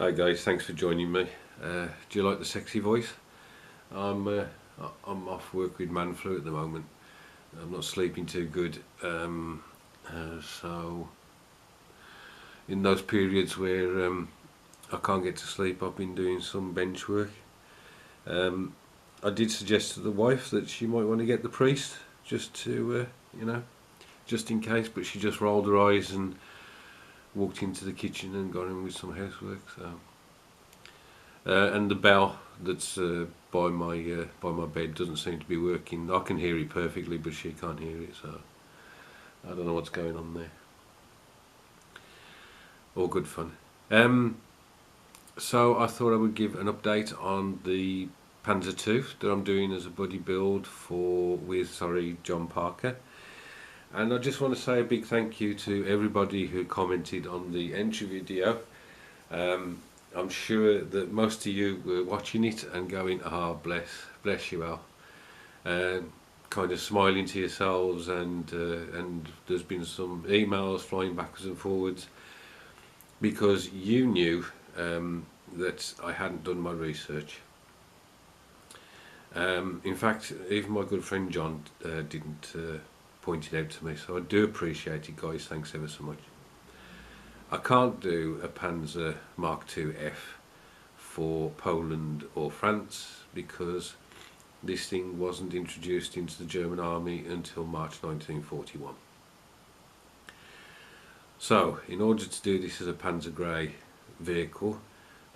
Hi guys, thanks for joining me. Do you like the sexy voice? I'm uh, I'm off work with man flu at the moment. I'm not sleeping too good, so in those periods where I can't get to sleep, I've been doing some bench work. Um, I did suggest to the wife that she might want to get the priest just to, just in case, but she just rolled her eyes and walked into the kitchen and got in with some housework. And the bell that's by my bed doesn't seem to be working. I can hear it perfectly, but she can't hear it. So I don't know what's going on there. All good fun. So I thought I would give an update on the Panzer II that I'm doing as a buddy build with John Parker. And I just want to say a big thank you to everybody who commented on the entry video. I'm sure that most of you were watching it and going, bless you all. Kind of smiling to yourselves, and there's been some emails flying backwards and forwards because you knew that I hadn't done my research. In fact, even my good friend John didn't point it out to me, so I do appreciate it, guys. Thanks ever so much. I can't do a Panzer Mark II F for Poland or France because this thing wasn't introduced into the German army until March 1941. So, in order to do this as a Panzer Grey vehicle,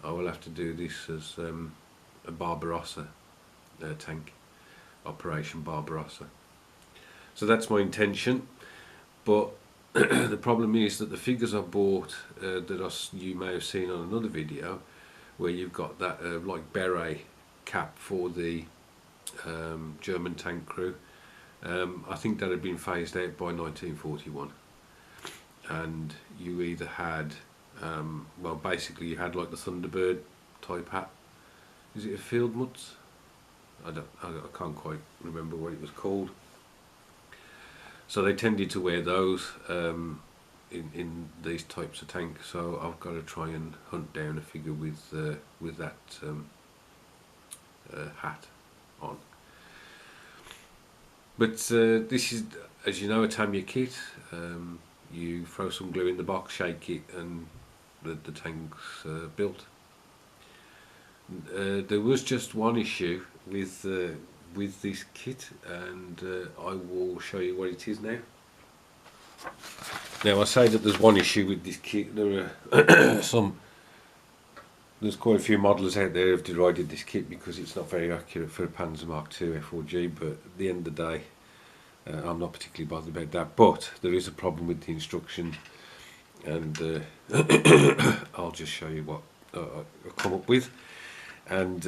I will have to do this as a Barbarossa tank, Operation Barbarossa. So that's my intention, but the problem is that the figures I bought you may have seen on another video, where you've got that like beret cap for the German tank crew. I think that had been phased out by 1941, and you either had basically you had like the Thunderbird type hat. Is it a field mutz? I can't quite remember what it was called. So they tended to wear those in these types of tanks. So I've got to try and hunt down a figure with that hat on. But this is, as you know, a Tamiya kit. You throw some glue in the box, shake it, and the tank's built. There was just one issue with this kit, and I will show you what it is now. Now, I say that there's one issue with this kit. There are there's quite a few modellers out there who have derided this kit because it's not very accurate for a Panzer Mark II F4G, but at the end of the day, I'm not particularly bothered about that. But there is a problem with the instruction, and I'll just show you what I've come up with, and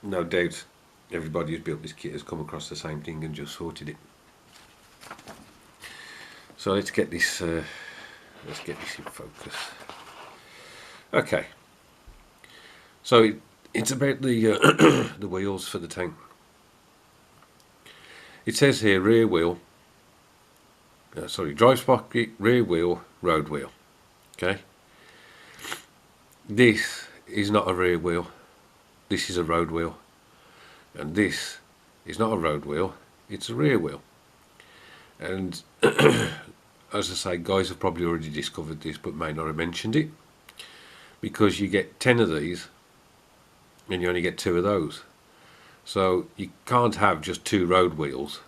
no doubt everybody who's built this kit has come across the same thing and just sorted it. So let's get this in focus. Okay. So it's about the the wheels for the tank. It says here rear wheel. Drive sprocket, rear wheel, road wheel. Okay. This is not a rear wheel. This is a road wheel. And this is not a road wheel, it's a rear wheel. And as I say, guys have probably already discovered this but may not have mentioned it, because you get 10 of these and you only get 2 of those. So you can't have just 2 road wheels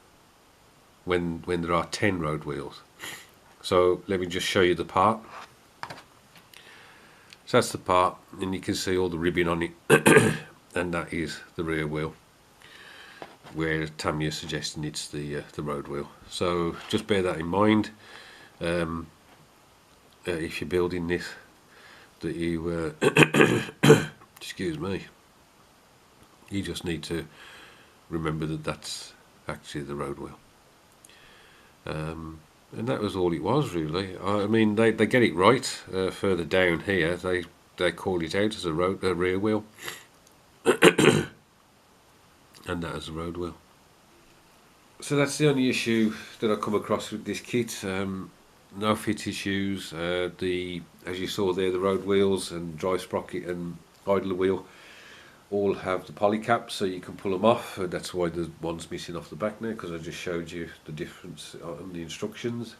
when there are 10 road wheels. So let me just show you the part. So that's the part, and you can see all the ribbing on it and that is the rear wheel, where Tamiya is suggesting it's the road wheel. So just bear that in mind if you're building this, that you excuse me, you just need to remember that that's actually the road wheel. And that was all it was, really. I mean, they get it right further down here. They call it out as a rear wheel. And that is a road wheel. So that's the only issue that I come across with this kit. no fit issues. As you saw there, the road wheels and drive sprocket and idler wheel all have the poly caps, so you can pull them off. That's why the one's missing off the back now, because I just showed you the difference on the instructions.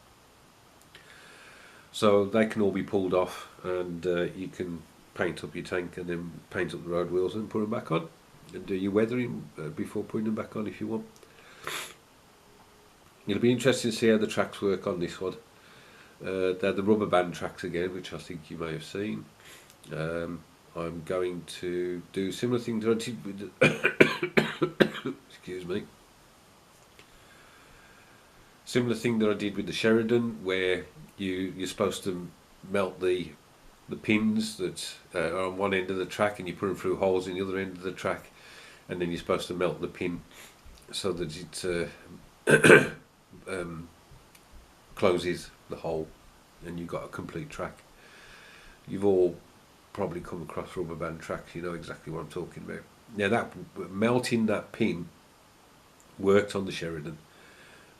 So they can all be pulled off, and you can paint up your tank and then paint up the road wheels and put them back on, and do your weathering before putting them back on if you want. It'll be interesting to see how the tracks work on this one. They're the rubber band tracks again, which I think you may have seen. I'm going to do similar things that I did with the excuse me. Similar thing that I did with the Sheridan, where you're supposed to melt the pins that are on one end of the track, and you put them through holes in the other end of the track, and then you're supposed to melt the pin so that it closes the hole, and you've got a complete track. You've all probably come across rubber band tracks, you know exactly what I'm talking about. Now, that melting that pin worked on the Sheridan.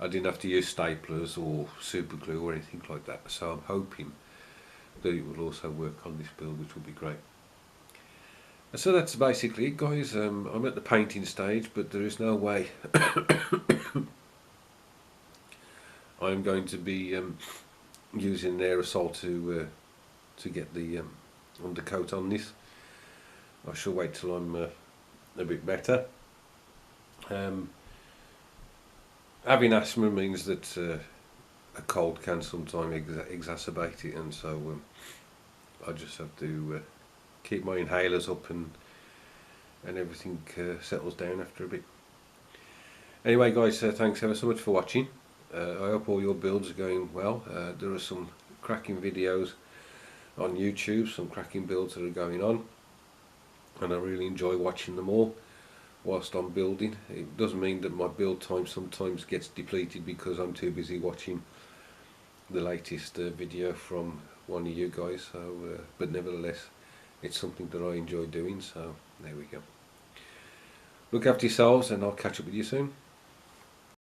I didn't have to use staplers or super glue or anything like that, so I'm hoping that it will also work on this build, which will be great. And so that's basically it, guys. I'm at the painting stage, but there is no way I'm going to be using an aerosol to get the undercoat on this. I shall wait till I'm a bit better. Having asthma means that a cold can sometimes exacerbate it, and so I just have to keep my inhalers up, and everything settles down after a bit. Anyway, guys, thanks ever so much for watching. I hope all your builds are going well. There are some cracking videos on YouTube, some cracking builds that are going on, and I really enjoy watching them all whilst I'm building. It doesn't mean that my build time sometimes gets depleted because I'm too busy watching the latest video from one of you guys, so but nevertheless it's something that I enjoy doing, so there we go. Look after yourselves, and I'll catch up with you soon.